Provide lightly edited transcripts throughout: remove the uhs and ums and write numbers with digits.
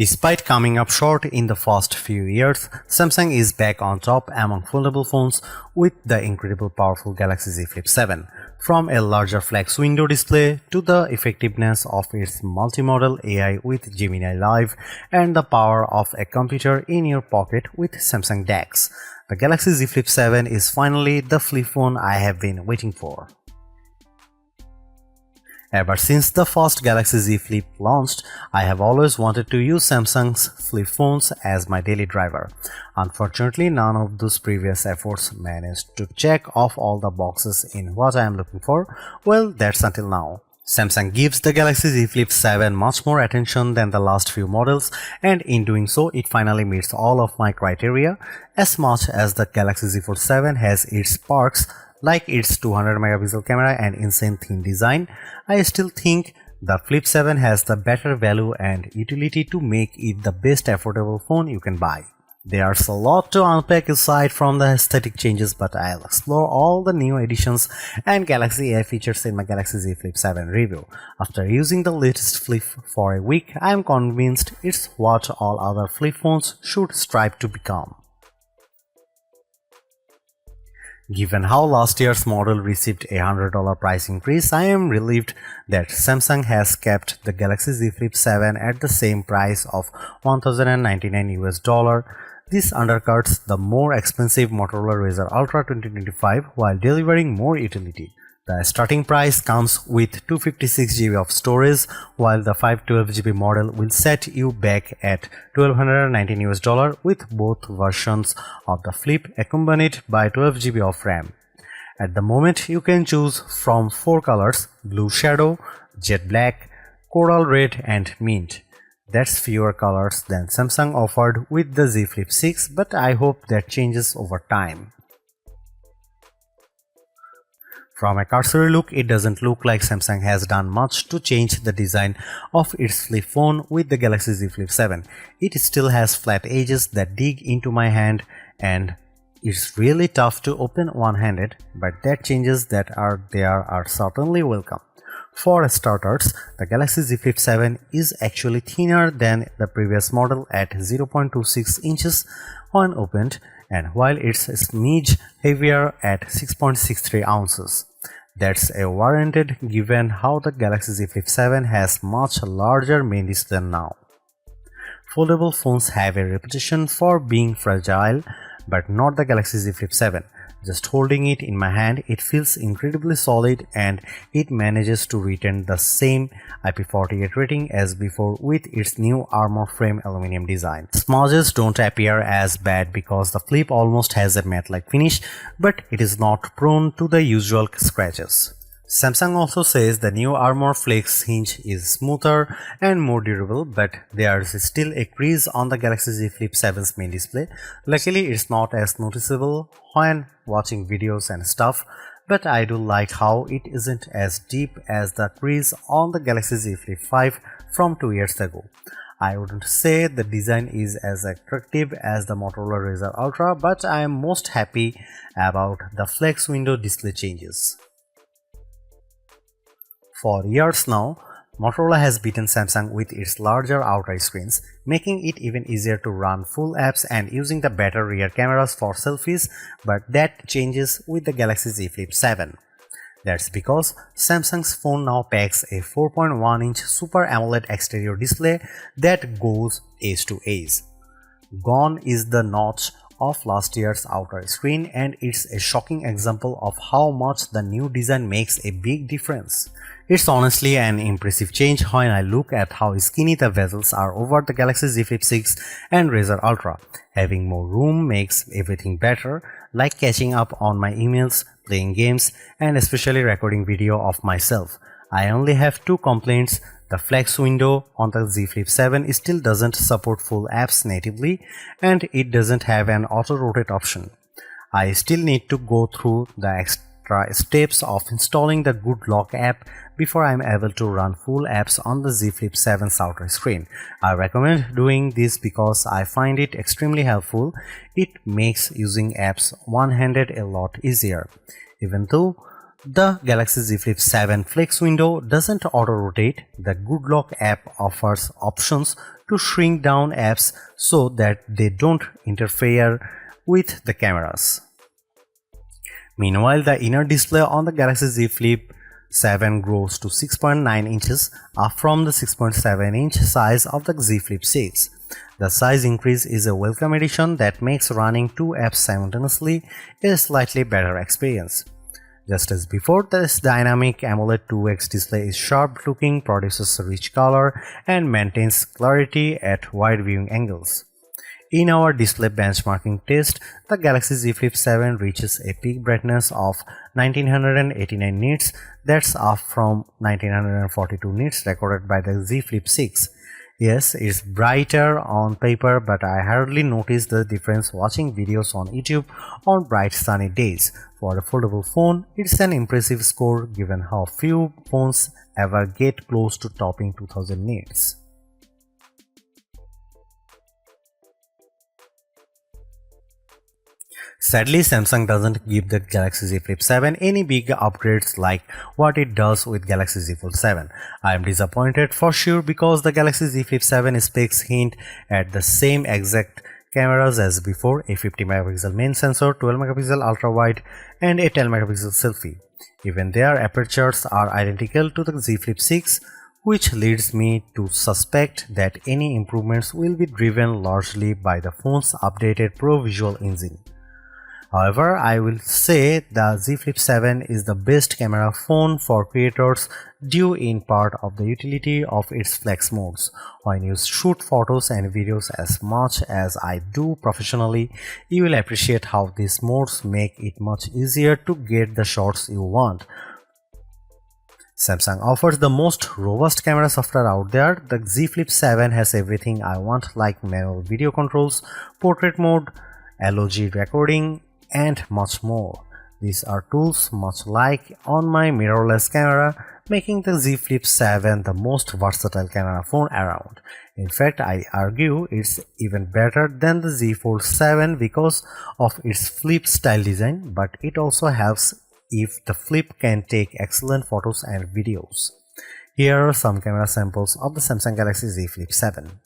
Despite coming up short in the first few years, Samsung is back on top among foldable phones with the incredible powerful Galaxy Z Flip 7. From a larger flex window display to the effectiveness of its multimodal AI with Gemini Live and the power of a computer in your pocket with Samsung DeX, the Galaxy Z Flip 7 is finally the flip phone I have been waiting for. Ever since the first Galaxy Z Flip launched, I have always wanted to use Samsung's flip phones as my daily driver. Unfortunately, none of those previous efforts managed to check off all the boxes in what I am looking for. Well, that's until now. Samsung gives the Galaxy Z Flip 7 much more attention than the last few models, and in doing so, it finally meets all of my criteria. As much as the Galaxy Z Fold 7 has its perks, like its 200 megapixel camera and insane thin design, I still think the Flip 7 has the better value and utility to make it the best affordable phone you can buy. There's a lot to unpack aside from the aesthetic changes, but I'll explore all the new additions and Galaxy AI features in my Galaxy Z Flip 7 review. After using the latest Flip for a week, I am convinced it's what all other flip phones should strive to become. Given how last year's model received a $100 price increase, I am relieved that Samsung has kept the Galaxy Z Flip 7 at the same price of $1,099 US. This undercuts the more expensive Motorola Razr Ultra 2025 while delivering more utility. The starting price comes with 256 GB of storage, while the 512 GB model will set you back at $1,219 US with both versions of the Flip accompanied by 12 GB of RAM. At the moment, you can choose from 4 colors: Blue Shadow, Jet Black, Coral Red and Mint. That's fewer colors than Samsung offered with the Z Flip 6, but I hope that changes over time. From a cursory look, it doesn't look like Samsung has done much to change the design of its flip phone with the Galaxy Z Flip 7. It still has flat edges that dig into my hand, and it's really tough to open one-handed, but that changes that are there are certainly welcome. For starters, the Galaxy Z Flip 7 is actually thinner than the previous model at 0.26 inches when opened, and while it's a smidge heavier at 6.63 ounces. That's a warranted given how the Galaxy Z Flip 7 has much larger main display now. Foldable phones have a reputation for being fragile, but not the Galaxy Z Flip 7. Just holding it in my hand, it feels incredibly solid and it manages to retain the same IP48 rating as before with its new armor frame aluminum design. Smudges don't appear as bad because the Flip almost has a matte-like finish, but it is not prone to the usual scratches. Samsung also says the new armor flex hinge is smoother and more durable, but there's still a crease on the Galaxy Z Flip 7's main display. Luckily, it's not as noticeable when watching videos and stuff, but I do like how it isn't as deep as the crease on the Galaxy Z Flip 5 from 2 years ago. I wouldn't say the design is as attractive as the Motorola Razr Ultra, but I am most happy about the flex window display changes. For years now, Motorola has beaten Samsung with its larger outer screens, making it even easier to run full apps and using the better rear cameras for selfies, but that changes with the Galaxy Z Flip 7. That's because Samsung's phone now packs a 4.1-inch Super AMOLED exterior display that goes edge to edge. Gone is the notch of last year's outer screen, and it's a shocking example of how much the new design makes a big difference. It's honestly an impressive change when I look at how skinny the bezels are over the Galaxy Z Flip 6 and Razr Ultra. Having more room makes everything better, like catching up on my emails, playing games, and especially recording video of myself. I only have 2 complaints. The flex window on the Z Flip 7 still doesn't support full apps natively, and it doesn't have an auto-rotate option. I still need to go through the extra steps of installing the Good Lock app before I am able to run full apps on the Z Flip 7's outer screen. I recommend doing this because I find it extremely helpful. It makes using apps one-handed a lot easier. Even though the Galaxy Z Flip 7 flex window doesn't auto-rotate, the Good Lock app offers options to shrink down apps so that they don't interfere with the cameras. Meanwhile, the inner display on the Galaxy Z Flip 7 grows to 6.9 inches, up from the 6.7-inch size of the Z Flip 6. The size increase is a welcome addition that makes running two apps simultaneously a slightly better experience. Just as before, this dynamic AMOLED 2X display is sharp looking, produces rich color, and maintains clarity at wide viewing angles. In our display benchmarking test, the Galaxy Z Flip 7 reaches a peak brightness of 1989 nits, that's up from 1942 nits recorded by the Z Flip 6. Yes, it's brighter on paper, but I hardly notice the difference watching videos on YouTube on bright sunny days. For a foldable phone, it's an impressive score given how few phones ever get close to topping 2000 nits. Sadly, Samsung doesn't give the Galaxy Z Flip 7 any big upgrades like what it does with Galaxy Z Fold 7. I am disappointed for sure because the Galaxy Z Flip 7 specs hint at the same exact cameras as before, a 50 megapixel main sensor, 12 megapixel ultra wide and a 10 megapixel selfie. Even their apertures are identical to the Z Flip 6, which leads me to suspect that any improvements will be driven largely by the phone's updated Pro Visual engine. However, I will say the Z Flip 7 is the best camera phone for creators due in part of the utility of its flex modes. When you shoot photos and videos as much as I do professionally, you will appreciate how these modes make it much easier to get the shots you want. Samsung offers the most robust camera software out there. The Z Flip 7 has everything I want like manual video controls, portrait mode, LOG recording, and much more. These are tools much like on my mirrorless camera, making the Z Flip 7 the most versatile camera phone around. In fact, I argue it's even better than the Z Fold 7 because of its flip style design, but it also helps if the Flip can take excellent photos and videos. Here are some camera samples of the Samsung Galaxy Z Flip 7.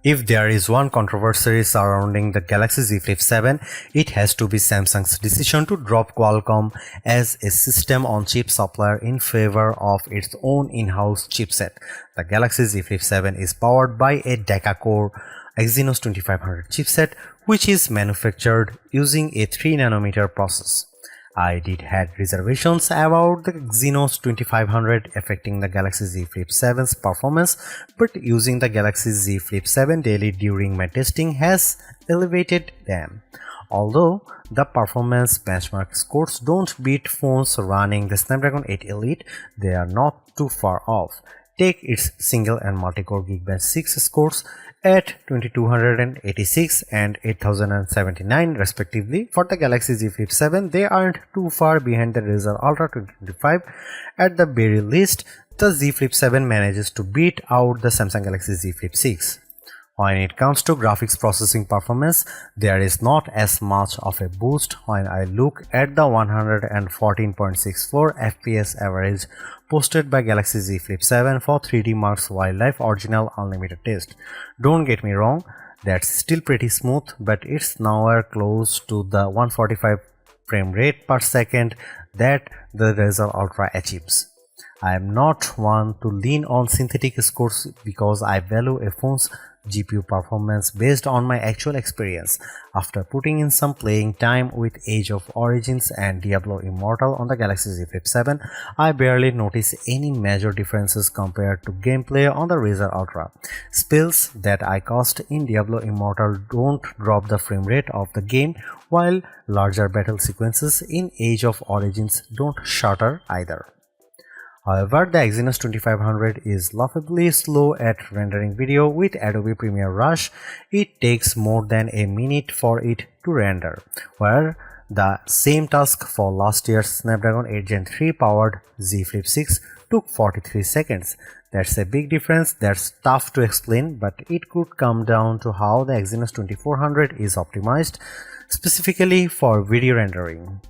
If there is one controversy surrounding the Galaxy Z Flip 7, it has to be Samsung's decision to drop Qualcomm as a system-on-chip supplier in favor of its own in-house chipset. The Galaxy Z Flip 7 is powered by a deca-core Exynos 2500 chipset, which is manufactured using a 3nm process. I did had reservations about the Exynos 2500 affecting the Galaxy Z Flip 7's performance, but using the Galaxy Z Flip 7 daily during my testing has elevated them. Although the performance benchmark scores don't beat phones running the Snapdragon 8 Elite, they are not too far off. Take its single and multi-core Geekbench 6 scores at 2286 and 8079 respectively. For the Galaxy Z Flip 7, they aren't too far behind the Razr Ultra 2025. At the very least, the Z Flip 7 manages to beat out the Samsung Galaxy Z Flip 6. When it comes to graphics processing performance, there is not as much of a boost when I look at the 114.64 FPS average posted by Galaxy Z Flip 7 for 3D Mark's Wildlife Original Unlimited test. Don't get me wrong, that's still pretty smooth, but it's nowhere close to the 145 frame rate per second that the Razr Ultra achieves. I am not one to lean on synthetic scores because I value a phone's GPU performance based on my actual experience. After putting in some playing time with Age of Origins and Diablo Immortal on the Galaxy Z Flip 7, I barely notice any major differences compared to gameplay on the Razr Ultra. Spells that I cast in Diablo Immortal don't drop the frame rate of the game, while larger battle sequences in Age of Origins don't shatter either. However, the Exynos 2500 is laughably slow at rendering video. With Adobe Premiere Rush, it takes more than a minute for it to render, where the same task for last year's Snapdragon 8 Gen 3 powered Z Flip 6 took 43 seconds. That's a big difference that's tough to explain, but it could come down to how the Exynos 2400 is optimized specifically for video rendering.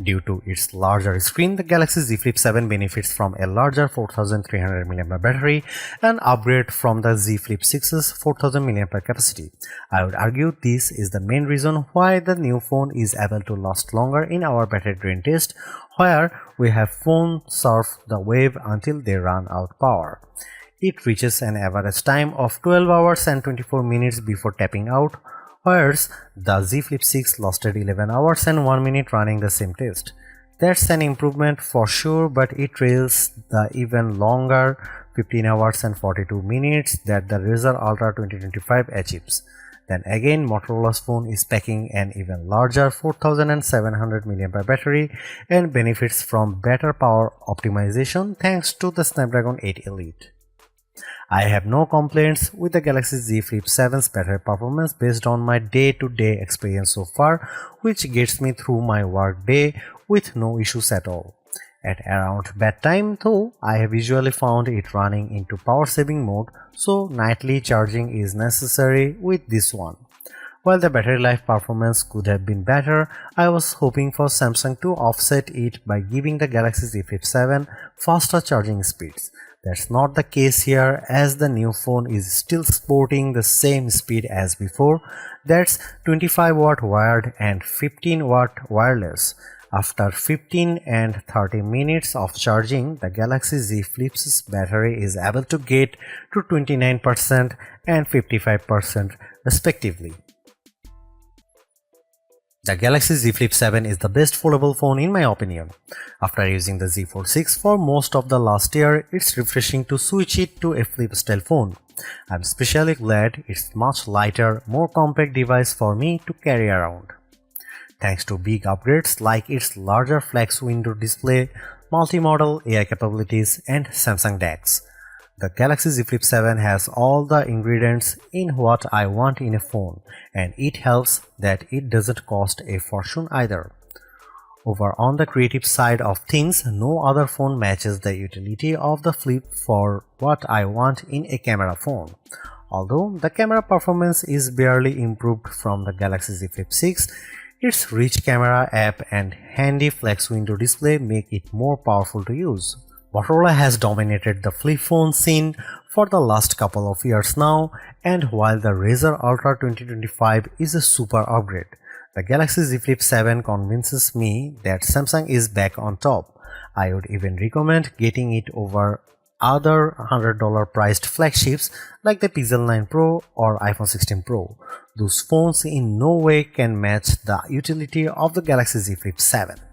Due to its larger screen, the Galaxy Z Flip 7 benefits from a larger 4300 mAh battery, an upgrade from the Z Flip 6's 4000 mAh capacity. I would argue this is the main reason why the new phone is able to last longer in our battery drain test, where we have phones surf the wave until they run out power. It reaches an average time of 12 hours and 24 minutes before tapping out, whereas the Z Flip 6 lasted 11 hours and 1 minute running the same test. That's an improvement for sure, but it trails the even longer 15 hours and 42 minutes that the Razr Ultra 2025 achieves. Then again, Motorola's phone is packing an even larger 4700 mAh battery and benefits from better power optimization thanks to the Snapdragon 8 Elite. I have no complaints with the Galaxy Z Flip 7's battery performance based on my day-to-day experience so far, which gets me through my work day with no issues at all. At around bedtime though, I have usually found it running into power saving mode, so nightly charging is necessary with this one. While the battery life performance could have been better, I was hoping for Samsung to offset it by giving the Galaxy Z Flip 7 faster charging speeds. That's not the case here, as the new phone is still sporting the same speed as before. That's 25 watt wired and 15 watt wireless. After 15 and 30 minutes of charging, the Galaxy Z Flip's battery is able to get to 29% and 55% respectively. The Galaxy Z Flip 7 is the best foldable phone in my opinion. After using the Z Fold 6 for most of the last year, it's refreshing to switch it to a flip style phone. I'm especially glad it's much lighter, more compact device for me to carry around. Thanks to big upgrades like its larger flex window display, multi-modal AI capabilities, and Samsung DeX. The Galaxy Z Flip 7 has all the ingredients in what I want in a phone, and it helps that it doesn't cost a fortune either. Over on the creative side of things, no other phone matches the utility of the Flip for what I want in a camera phone. Although the camera performance is barely improved from the Galaxy Z Flip 6, its rich camera app and handy flex window display make it more powerful to use. Motorola has dominated the flip phone scene for the last couple of years now, and while the Razr Ultra 2025 is a super upgrade, the Galaxy Z Flip 7 convinces me that Samsung is back on top. I would even recommend getting it over other $100 priced flagships like the Pixel 9 Pro or iPhone 16 Pro. Those phones in no way can match the utility of the Galaxy Z Flip 7.